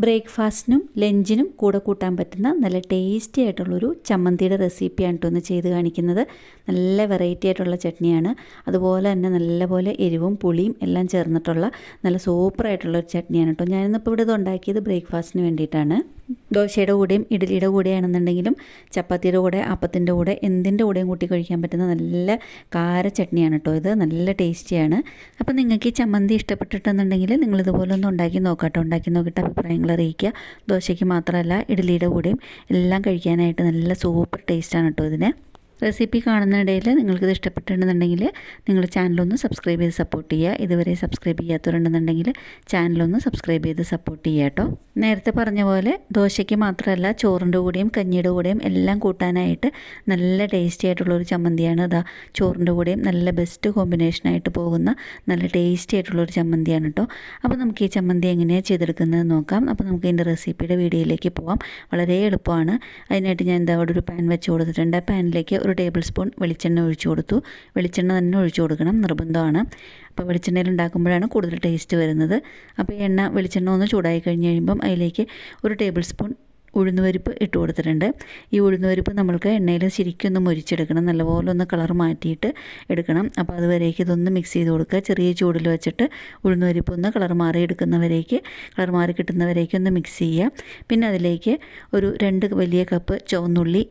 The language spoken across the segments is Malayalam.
ബ്രേക്ക്ഫാസ്റ്റിനും ലഞ്ചിനും കൂടെ കൂട്ടാൻ പറ്റുന്ന നല്ല ടേസ്റ്റി ആയിട്ടുള്ളൊരു ചമ്മന്തിയുടെ റെസിപ്പിയാണ് കേട്ടോ ഒന്ന് ചെയ്ത് കാണിക്കുന്നത്. നല്ല വെറൈറ്റി ആയിട്ടുള്ള ചട്നിയാണ്. അതുപോലെ തന്നെ നല്ലപോലെ എരിവും പുളിയും എല്ലാം ചേർന്നിട്ടുള്ള നല്ല സൂപ്പറായിട്ടുള്ളൊരു ചട്നിയാണ് കേട്ടോ. ഞാനിന്നിപ്പോൾ ഇവിടെ ഇത് ഉണ്ടാക്കിയത് ബ്രേക്ക്ഫാസ്റ്റിന് വേണ്ടിയിട്ടാണ്. ദോശയുടെ കൂടെയും ഇഡ്ഡലിയുടെ കൂടെയാണെന്നുണ്ടെങ്കിലും ചപ്പാത്തിയുടെ കൂടെ അപ്പത്തിൻ്റെ കൂടെ എന്തിൻ്റെ കൂടെയും കൂട്ടി കഴിക്കാൻ പറ്റുന്ന നല്ല കാര ചട്നിയാണ് കേട്ടോ ഇത്. നല്ല ടേസ്റ്റിയാണ്. അപ്പോൾ നിങ്ങൾക്ക് ഈ ചമ്മന്തി ഇഷ്ടപ്പെട്ടിട്ടുണ്ടെങ്കിൽ നിങ്ങളിതുപോലെ ഒന്ന് ഉണ്ടാക്കി നോക്കാം. ഉണ്ടാക്കി നോക്കിയിട്ട് അഭിപ്രായങ്ങൾ അറിയിക്കുക. ദോശയ്ക്ക് മാത്രമല്ല ഇഡ്ഡലിയുടെ കൂടെയും എല്ലാം കഴിക്കാനായിട്ട് നല്ല സൂപ്പർ ടേസ്റ്റാണ് കേട്ടോ ഇതിന്. റെസിപ്പി കാണുന്നതിടയിൽ നിങ്ങൾക്കിത് ഇഷ്ടപ്പെട്ടിട്ടുണ്ടെന്നുണ്ടെങ്കിൽ നിങ്ങൾ ചാനലൊന്ന് സബ്സ്ക്രൈബ് ചെയ്ത് സപ്പോർട്ട് ചെയ്യുക. ഇതുവരെ സബ്സ്ക്രൈബ് ചെയ്യാത്തവരുണ്ടെന്നുണ്ടെങ്കിൽ ചാനലൊന്ന് സബ്സ്ക്രൈബ് ചെയ്ത് സപ്പോർട്ട് ചെയ്യുക കേട്ടോ. നേരത്തെ പറഞ്ഞ പോലെ ദോശയ്ക്ക് മാത്രമല്ല ചോറിൻ്റെ കൂടെയും കഞ്ഞിയുടെ കൂടെയും എല്ലാം കൂട്ടാനായിട്ട് നല്ല ടേസ്റ്റി ആയിട്ടുള്ളൊരു ചമ്മന്തിയാണ്. അതാ ചോറിൻ്റെ കൂടെയും നല്ല ബെസ്റ്റ് കോമ്പിനേഷനായിട്ട് പോകുന്ന നല്ല ടേസ്റ്റി ആയിട്ടുള്ളൊരു ചമ്മന്തിയാണ് കേട്ടോ. അപ്പോൾ നമുക്ക് ഈ ചമ്മന്തി എങ്ങനെയാണ് ചെയ്തെടുക്കുന്നത് നോക്കാം. അപ്പോൾ നമുക്ക് ഇതിൻ്റെ റെസിപ്പിയുടെ വീഡിയോയിലേക്ക് പോകാം. വളരെ എളുപ്പമാണ്. അതിനായിട്ട് ഞാൻ അവിടെ ഒരു പാൻ വെച്ച് കൊടുത്തിട്ടുണ്ട്. ആ പാനിലേക്ക് ഒരു ടേബിൾ സ്പൂൺ വെളിച്ചെണ്ണ ഒഴിച്ചു കൊടുത്തു. വെളിച്ചെണ്ണ തന്നെ ഒഴിച്ചു കൊടുക്കണം, നിർബന്ധമാണ്. അപ്പോൾ വെളിച്ചെണ്ണയിൽ ഉണ്ടാക്കുമ്പോഴാണ് കൂടുതൽ ടേസ്റ്റ് വരുന്നത്. അപ്പോൾ വെളിച്ചെണ്ണ ഒന്ന് ചൂടായി കഴിഞ്ഞ് കഴിയുമ്പം അതിലേക്ക് ഒരു ടേബിൾ സ്പൂൺ ഉഴുന്നുപരിപ്പ് ഇട്ട് കൊടുത്തിട്ടുണ്ട്. ഈ ഉഴുന്നുപരിപ്പ് നമ്മൾക്ക് എണ്ണയിൽ ശരിക്കും ഒന്ന് മുരിച്ചെടുക്കണം. നല്ലപോലെ ഒന്ന് കളർ മാറ്റിയിട്ട് എടുക്കണം. അപ്പോൾ അതുവരേക്ക് ഇതൊന്ന് മിക്സ് ചെയ്ത് കൊടുക്കുക. ചെറിയ ചൂടിൽ വെച്ചിട്ട് ഉഴുന്നുപരിപ്പ് ഒന്ന് കളർ മാറി കിട്ടുന്നവരേക്ക് ഒന്ന് മിക്സ് ചെയ്യുക. പിന്നെ അതിലേക്ക് ഒരു 2 വലിയ കപ്പ് ചുവന്നുള്ളി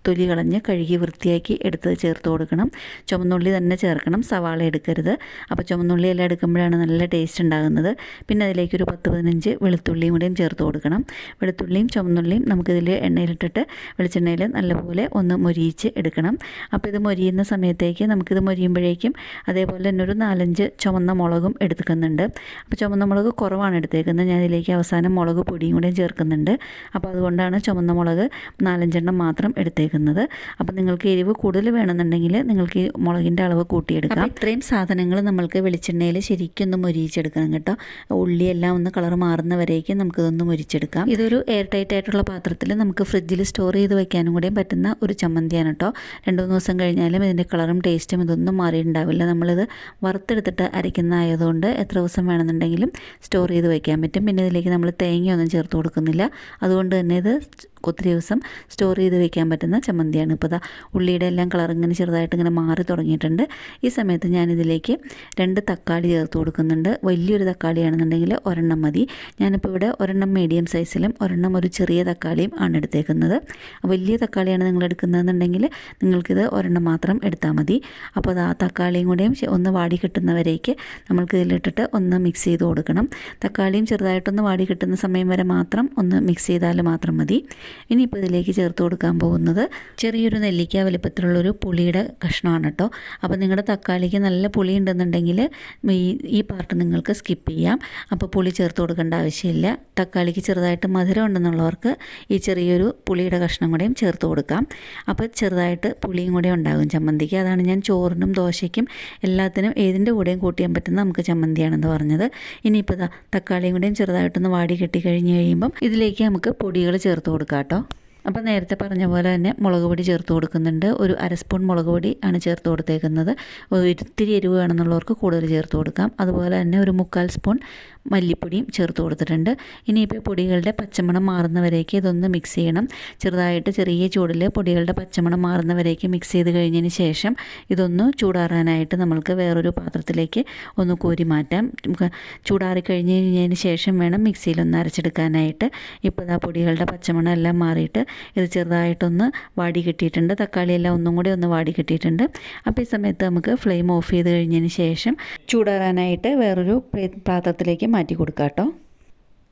തൊലി കളഞ്ഞ് കഴുകി വൃത്തിയാക്കി എടുത്ത് ചേർത്ത് കൊടുക്കണം. ചുവന്നുള്ളി തന്നെ ചേർക്കണം, സവാള എടുക്കരുത്. അപ്പോൾ ചുവന്നുള്ളി എല്ലാം എടുക്കുമ്പോഴാണ് നല്ല ടേസ്റ്റ് ഉണ്ടാകുന്നത്. പിന്നെ അതിലേക്കൊരു 10-15 വെളുത്തുള്ളിയും കൂടെയും ചേർത്ത് കൊടുക്കണം. വെളുത്തുള്ളിയും ചുവന്നുള്ളിയും നമുക്കിതിൽ എണ്ണയിലിട്ടിട്ട് വെളിച്ചെണ്ണയിൽ നല്ലപോലെ ഒന്ന് മൊരിയിച്ച് എടുക്കണം. അപ്പോൾ ഇത് മൊരിയുന്ന സമയത്തേക്ക് നമുക്കിത് മൊരിയുമ്പോഴേക്കും അതേപോലെ തന്നെ ഒരു 4-5 ചുവന്ന മുളകും എടുക്കുന്നുണ്ട്. അപ്പോൾ ചുവന്ന മുളക് കുറവാണ് എടുത്തേക്കുന്നത്. ഞാൻ ഇതിലേക്ക് അവസാനം മുളക് പൊടിയും കൂടെയും ചേർക്കുന്നുണ്ട്. അപ്പോൾ അതുകൊണ്ടാണ് ചുവന്ന മുളക് 4-5 എണ്ണം മാത്രം എടുത്തേക്കുന്നത്. അപ്പോൾ നിങ്ങൾക്ക് എരിവ് കൂടുതൽ വേണമെന്നുണ്ടെങ്കിൽ നിങ്ങൾക്ക് ഈ മുളകിൻ്റെ അളവ് കൂട്ടിയെടുക്കാം. ഇത്രയും സാധനങ്ങൾ നമ്മൾക്ക് വെളിച്ചെണ്ണയിൽ ശരിക്കും ഒന്ന് മൊരിയിച്ചെടുക്കണം കേട്ടോ. ഉള്ളിയെല്ലാം ഒന്ന് കളർ മാറുന്നവരേക്കും നമുക്കിതൊന്ന് മൊരിച്ചെടുക്കാം. ഇതൊരു എയർ ടൈറ്റ് ആയിട്ടുള്ള പാത്രത്തിൽ നമുക്ക് ഫ്രിഡ്ജിൽ സ്റ്റോർ ചെയ്ത് വയ്ക്കാനും കൂടെയും പറ്റുന്ന ഒരു ചമ്മന്തിയാണ് കേട്ടോ. 2-3 ദിവസം കഴിഞ്ഞാലും ഇതിൻ്റെ കളറും ടേസ്റ്റും ഇതൊന്നും മാറിയിട്ടുണ്ടാവില്ല. നമ്മളിത് വറുത്തെടുത്തിട്ട് അരയ്ക്കുന്നതായതുകൊണ്ട് എത്ര ദിവസം വേണമെന്നുണ്ടെങ്കിലും സ്റ്റോർ ചെയ്ത് വയ്ക്കാൻ പറ്റും. പിന്നെ ഇതിലേക്ക് നമ്മൾ തേങ്ങയൊന്നും ചേർത്ത് കൊടുക്കുന്നില്ല. അതുകൊണ്ട് തന്നെ ഇത് ഒത്തിരി ദിവസം സ്റ്റോർ ചെയ്ത് വെക്കാൻ പറ്റുന്ന ചമ്മന്തിയാണ്. ഇപ്പോൾ ദാ ഉള്ളിയുടെ എല്ലാം കളർ ഇങ്ങനെ ചെറുതായിട്ട് ഇങ്ങനെ മാറി തുടങ്ങിയിട്ടുണ്ട്. ഈ സമയത്ത് ഞാനിതിലേക്ക് 2 തക്കാളി ചേർത്ത് കൊടുക്കുന്നുണ്ട്. വലിയൊരു തക്കാളിയാണെന്നുണ്ടെങ്കിൽ 1 മതി. ഞാനിപ്പോൾ ഇവിടെ 1 മീഡിയം സൈസിലും 1 ഒരു ചെറിയ തക്കാളിയും ആണ് എടുത്തേക്കുന്നത്. വലിയ തക്കാളിയാണ് നിങ്ങൾ എടുക്കുന്നതെന്നുണ്ടെങ്കിൽ നിങ്ങൾക്കിത് 1 മാത്രം എടുത്താൽ മതി. അപ്പോൾ അത് ആ തക്കാളിയും കൂടെയും ഒന്ന് വാടി കിട്ടുന്നവരേക്ക് നമ്മൾക്ക് ഇതിലിട്ടിട്ട് ഒന്ന് മിക്സ് ചെയ്ത് കൊടുക്കണം. തക്കാളിയും ചെറുതായിട്ടൊന്ന് വാടി കിട്ടുന്ന സമയം വരെ മാത്രം ഒന്ന് മിക്സ് ചെയ്താൽ മാത്രം മതി. ഇനിയിപ്പോൾ ഇതിലേക്ക് ചേർത്ത് കൊടുക്കാൻ പോകുന്നത് ചെറിയൊരു നെല്ലിക്ക വലുപ്പത്തിലുള്ളൊരു പുളിയുടെ കഷ്ണമാണ് കേട്ടോ. അപ്പോൾ നിങ്ങളുടെ തക്കാളിക്ക് നല്ല പുളി ഉണ്ടെന്നുണ്ടെങ്കിൽ ഈ പാർട്ട് നിങ്ങൾക്ക് സ്കിപ്പ് ചെയ്യാം. അപ്പോൾ പുളി ചേർത്ത് കൊടുക്കേണ്ട ആവശ്യമില്ല. തക്കാളിക്ക് ചെറുതായിട്ട് മധുരം ഉണ്ടെന്നുള്ളവർക്ക് ഈ ചെറിയൊരു പുളിയുടെ കഷ്ണം കൂടെയും ചേർത്ത് കൊടുക്കാം. അപ്പോൾ ചെറുതായിട്ട് പുളിയും കൂടെ ഉണ്ടാകും ചമ്മന്തിക്ക്. അതാണ് ഞാൻ ചോറിനും ദോശയ്ക്കും എല്ലാത്തിനും ഏതിൻ്റെ കൂടെയും കൂട്ടിയാൻ പറ്റുന്ന നമുക്ക് ചമ്മന്തിയാണെന്ന് പറഞ്ഞത്. ഇനിയിപ്പോൾ തക്കാളിയും കൂടെയും ചെറുതായിട്ടൊന്ന് വാടി കെട്ടി കഴിഞ്ഞ് കഴിയുമ്പം ഇതിലേക്ക് നമുക്ക് പൊടികൾ ചേർത്ത് കൊടുക്കാം കേട്ടോ. അപ്പോൾ നേരത്തെ പറഞ്ഞ പോലെ തന്നെ മുളക് പൊടി ചേർത്ത് കൊടുക്കുന്നുണ്ട്. ഒരു 1/2 സ്പൂൺ മുളക് പൊടി ആണ് ചേർത്ത് കൊടുത്തേക്കുന്നത്. ഒത്തിരി എരിവ് വേണമെന്നുള്ളവർക്ക് കൂടുതൽ ചേർത്ത് കൊടുക്കാം. അതുപോലെ തന്നെ ഒരു 3/4 സ്പൂൺ മല്ലിപ്പൊടിയും ചേർത്ത് കൊടുത്തിട്ടുണ്ട്. ഇനിയിപ്പോൾ പൊടികളുടെ പച്ചമണം മാറുന്നവരേക്ക് ഇതൊന്ന് മിക്സ് ചെയ്യണം. ചെറുതായിട്ട് ചെറിയ ചൂടിൽ പൊടികളുടെ പച്ചമണം മാറുന്നവരേക്ക് മിക്സ് ചെയ്ത് കഴിഞ്ഞതിന് ശേഷം ഇതൊന്ന് ചൂടാറാനായിട്ട് നമ്മൾക്ക് വേറൊരു പാത്രത്തിലേക്ക് ഒന്ന് കോരി മാറ്റാം. ചൂടാറി കഴിഞ്ഞതിന് ശേഷം വേണം മിക്സിയിലൊന്ന് അരച്ചെടുക്കാനായിട്ട്. ഇപ്പോൾ ആ പൊടികളുടെ പച്ചമണം എല്ലാം മാറിയിട്ട് ഇത് ചെറുതായിട്ടൊന്ന് വാടി കിട്ടിയിട്ടുണ്ട്. തക്കാളിയെല്ലാം ഒന്നും കൂടി ഒന്ന് വാടി കിട്ടിയിട്ടുണ്ട്. അപ്പോൾ ഈ സമയത്ത് നമുക്ക് ഫ്ലെയിം ഓഫ് ചെയ്ത് കഴിഞ്ഞതിന് ശേഷം ചൂടാറാനായിട്ട് വേറൊരു പാത്രത്തിലേക്ക് മാറ്റി കൊടുക്കാം കേട്ടോ.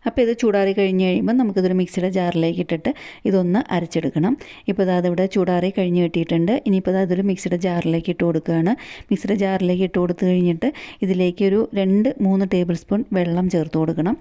അപ്പോൾ ഇത് ചൂടാറി കഴിഞ്ഞ് കഴിയുമ്പോൾ നമുക്കിതൊരു മിക്സിയുടെ ജാറിലേക്ക് ഇട്ടിട്ട് ഇതൊന്ന് അരച്ചെടുക്കണം. ഇപ്പോൾ അതിവിടെ ചൂടാറി കഴിഞ്ഞ് കിട്ടിയിട്ടുണ്ട്. ഇനിയിപ്പോൾ അതൊരു മിക്സിയുടെ ജാറിലേക്ക് ഇട്ട് കൊടുക്കുകയാണ്. മിക്സിയുടെ ജാറിലേക്ക് ഇട്ട് കൊടുത്തു കഴിഞ്ഞിട്ട് ഇതിലേക്കൊരു 2-3 ടേബിൾ സ്പൂൺ വെള്ളം ചേർത്ത് കൊടുക്കണം.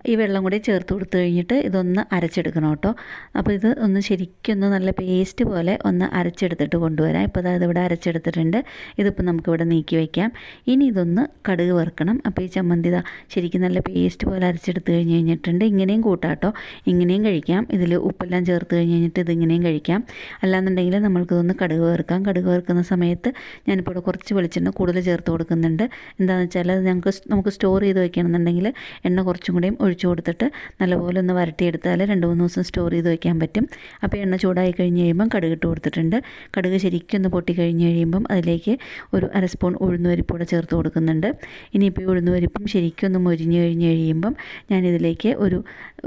ഈ വെള്ളം കൂടി ചേർത്ത് കൊടുത്തു കഴിഞ്ഞിട്ട് ഇതൊന്ന് അരച്ചെടുക്കണം കേട്ടോ. അപ്പോൾ ഇത് ഒന്ന് ശരിക്കൊന്ന് നല്ല പേസ്റ്റ് പോലെ ഒന്ന് അരച്ചെടുത്തിട്ട് കൊണ്ടുവരാം. ഇപ്പോൾ അതായത് ഇവിടെ അരച്ചെടുത്തിട്ടുണ്ട്. ഇതിപ്പോൾ നമുക്കിവിടെ നീക്കി വയ്ക്കാം. ഇനി ഇതൊന്ന് കടുക് വറുക്കണം. അപ്പോൾ ഈ ചമ്മന്തി ശരിക്കും നല്ല പേസ്റ്റ് പോലെ അരച്ചെടുത്ത് കഴിഞ്ഞിട്ടുണ്ട്. ഇങ്ങനെയും കൂട്ടാം കേട്ടോ. ഇങ്ങനെയും കഴിക്കാം. ഇതിൽ ഉപ്പെല്ലാം ചേർത്ത് കഴിഞ്ഞിട്ട് ഇതിങ്ങനെയും കഴിക്കാം. അല്ലാന്നുണ്ടെങ്കിൽ നമ്മൾക്കിതൊന്ന് കടുക് വറുക്കാം. കടുക് വറുക്കുന്ന സമയത്ത് ഞാനിപ്പോൾ ഇവിടെ കുറച്ച് വെളിച്ചെണ്ണ കൂടുതൽ ചേർത്ത് കൊടുക്കുന്നുണ്ട്. എന്താണെന്ന് വെച്ചാൽ അത് നമുക്ക് സ്റ്റോർ ചെയ്ത് വയ്ക്കണമെന്നുണ്ടെങ്കിൽ എണ്ണ കുറച്ചും കൂടെയും ഒഴിച്ചു കൊടുത്തിട്ട് നല്ലപോലെ ഒന്ന് വരട്ടിയെടുത്താൽ 2-3 ദിവസം സ്റ്റോർ ചെയ്ത് വയ്ക്കാൻ പറ്റും. അപ്പോൾ എണ്ണ ചൂടായി കഴിഞ്ഞ് കഴിയുമ്പം കടുക് ഇട്ട് കൊടുത്തിട്ടുണ്ട്. കടുക് ശരിക്കും ഒന്ന് പൊട്ടി കഴിഞ്ഞ് കഴിയുമ്പം അതിലേക്ക് ഒരു 1/2 സ്പൂൺ ഉഴുന്നുപരിപ്പ് കൂടെ ചേർത്ത് കൊടുക്കുന്നുണ്ട്. ഇനിയിപ്പോൾ ഈ ഉഴുന്നുപരിപ്പും ശരിക്കും ഒന്ന് മൊരിഞ്ഞ് കഴിഞ്ഞ് കഴിയുമ്പം ഞാനിതിലേക്ക് ഒരു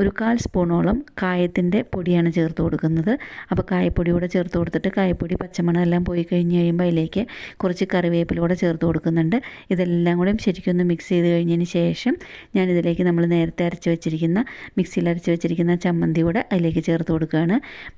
1/4 സ്പൂണോളം കായത്തിൻ്റെ പൊടിയാണ് ചേർത്ത് കൊടുക്കുന്നത്. അപ്പോൾ കായപ്പൊടി കൂടെ ചേർത്ത് കൊടുത്തിട്ട് കായപ്പൊടി പച്ചമണം എല്ലാം പോയി കഴിഞ്ഞ് കഴിയുമ്പോൾ അതിലേക്ക് കുറച്ച് കറിവേപ്പില കൂടെ ചേർത്ത് കൊടുക്കുന്നുണ്ട്. ഇതെല്ലാം കൂടെ ശരിക്കും ഒന്ന് മിക്സ് ചെയ്ത് കഴിഞ്ഞതിന് ശേഷം ഞാനിതിലേക്ക് നമ്മൾ നേരത്തെ മിക്സിയിൽ അരച്ച് വെച്ചിരിക്കുന്ന ചമ്മന്തി കൂടെ അതിലേക്ക് ചേർത്ത് കൊടുക്കുകയാണ്.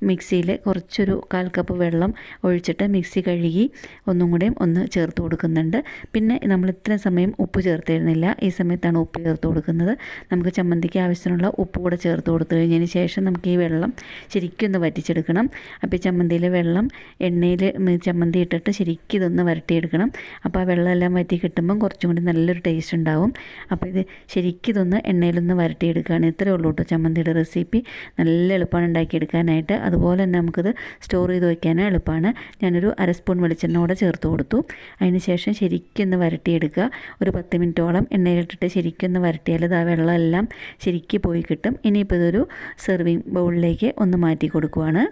മിക്സിയിൽ കുറച്ചൊരു 1/4 കപ്പ് വെള്ളം ഒഴിച്ചിട്ട് മിക്സി കഴുകി ഒന്നും കൂടെയും ഒന്ന് ചേർത്ത് കൊടുക്കുന്നുണ്ട്. പിന്നെ നമ്മൾ ഇത്രയും സമയം ഉപ്പ് ചേർത്തിരുന്നില്ല, ഈ സമയത്താണ് ഉപ്പ് ചേർത്ത് കൊടുക്കുന്നത്. നമുക്ക് ചമ്മന്തിക്ക് ആവശ്യത്തിനുള്ള ഉപ്പ് കൂടെ ചേർത്ത് കൊടുത്തു കഴിഞ്ഞതിന് ശേഷം നമുക്ക് ഈ വെള്ളം ശരിക്കും ഒന്ന് വറ്റിച്ചെടുക്കണം. അപ്പോൾ ഈ ചമ്മന്തിയിലെ വെള്ളം എണ്ണയിൽ ചമ്മന്തി ഇട്ടിട്ട് ശരിക്കും ഇതൊന്ന് വരട്ടിയെടുക്കണം. അപ്പോൾ ആ വെള്ളം എല്ലാം വറ്റി കിട്ടുമ്പം കുറച്ചും കൂടി നല്ലൊരു ടേസ്റ്റ് ഉണ്ടാവും. അപ്പോൾ ഇത് ശരിക്കും ഇതൊന്ന് എണ്ണയിലൊന്ന് വരട്ടിയെടുക്കുകയാണ്. ഇത്രയേ ഉള്ളൂ കേട്ടോ ചമ്മന്തിയുടെ റെസിപ്പി. നല്ല എളുപ്പമാണ് ഉണ്ടാക്കിയെടുക്കാനായിട്ട്. അതുപോലെ തന്നെ നമുക്കിത് സ്റ്റോർ ചെയ്ത് വയ്ക്കാനും എളുപ്പമാണ്. ഞാനൊരു 1/2 സ്പൂൺ വെളിച്ചെണ്ണ കൂടെ ചേർത്ത് കൊടുത്തു. അതിന് ശേഷം ശരിക്കും ഒന്ന് വരട്ടിയെടുക്കുക. ഒരു 10 മിനിറ്റോളം എണ്ണയിലിട്ടിട്ട് ശരിക്കും ഒന്ന് വരട്ടിയാൽ ഇത് ആ വെള്ളമെല്ലാം ശരിക്കും പോയി കിട്ടും. ഇനിയിപ്പോൾ ഇതൊരു സെർവിങ് ബൗളിലേക്ക് ഒന്ന് മാറ്റി കൊടുക്കുവാണ്.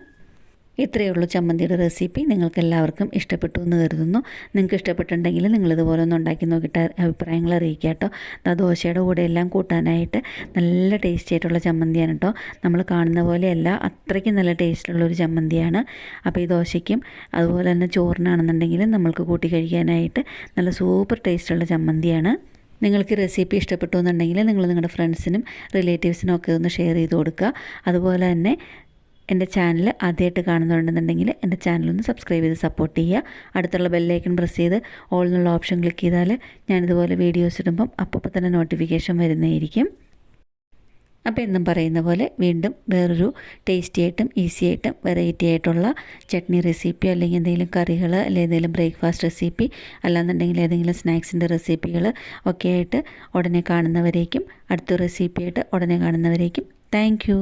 ഇത്രയേ ഉള്ളൂ ചമ്മന്തിയുടെ റെസിപ്പി. നിങ്ങൾക്ക് എല്ലാവർക്കും ഇഷ്ടപ്പെട്ടു എന്ന് കരുതുന്നു. നിങ്ങൾക്ക് ഇഷ്ടപ്പെട്ടിട്ടുണ്ടെങ്കിൽ നിങ്ങളിതുപോലെ ഒന്ന് ഉണ്ടാക്കി നോക്കിയിട്ട് അഭിപ്രായങ്ങൾ അറിയിക്കുക കേട്ടോ. ദോശയുടെ കൂടെ എല്ലാം കൂട്ടാനായിട്ട് നല്ല ടേസ്റ്റി ആയിട്ടുള്ള ചമ്മന്തിയാണ് കേട്ടോ. നമ്മൾ കാണുന്ന പോലെയല്ല, അത്രയ്ക്ക് നല്ല ടേസ്റ്റുള്ളൊരു ചമ്മന്തിയാണ്. അപ്പോൾ ഈ ദോശയ്ക്കും അതുപോലെ തന്നെ ചോറിനാണെന്നുണ്ടെങ്കിലും നമ്മൾക്ക് കൂട്ടി കഴിക്കാനായിട്ട് നല്ല സൂപ്പർ ടേസ്റ്റുള്ള ചമ്മന്തിയാണ്. നിങ്ങൾക്ക് റെസിപ്പി ഇഷ്ടപ്പെട്ടു എന്നുണ്ടെങ്കിൽ നിങ്ങൾ നിങ്ങളുടെ ഫ്രണ്ട്സിനും റിലേറ്റീവ്സിനും ഒക്കെ ഒന്ന് ഷെയർ ചെയ്ത് കൊടുക്കുക. അതുപോലെ തന്നെ എൻ്റെ ചാനൽ ആദ്യമായിട്ട് കാണുന്നുണ്ടെന്നുണ്ടെങ്കിൽ എൻ്റെ ചാനലൊന്ന് സബ്സ്ക്രൈബ് ചെയ്ത് സപ്പോർട്ട് ചെയ്യുക. അടുത്തുള്ള ബെല്ലൈക്കൺ പ്രസ് ചെയ്ത് ഓൾ എന്നുള്ള ഓപ്ഷൻ ക്ലിക്ക് ചെയ്താൽ ഞാനിതുപോലെ വീഡിയോസ് ഇടുമ്പം അപ്പോൾ തന്നെ നോട്ടിഫിക്കേഷൻ വരുന്നതായിരിക്കും. അപ്പോൾ എന്നും പറയുന്ന പോലെ വീണ്ടും വേറൊരു ടേസ്റ്റി ആയിട്ടും ഈസി ആയിട്ടും വെറൈറ്റി ആയിട്ടുള്ള ചട്നി റെസിപ്പി അല്ലെങ്കിൽ എന്തെങ്കിലും കറികൾ അല്ലെങ്കിൽ എന്തെങ്കിലും ബ്രേക്ക്ഫാസ്റ്റ് റെസിപ്പി അല്ലാന്നുണ്ടെങ്കിൽ ഏതെങ്കിലും സ്നാക്സിൻ്റെ റെസിപ്പികൾ ഒക്കെ ആയിട്ട് ഉടനെ കാണുന്നവരേക്കും അടുത്ത റെസിപ്പി ആയിട്ട് ഉടനെ കാണുന്നവരേക്കും താങ്ക് യു.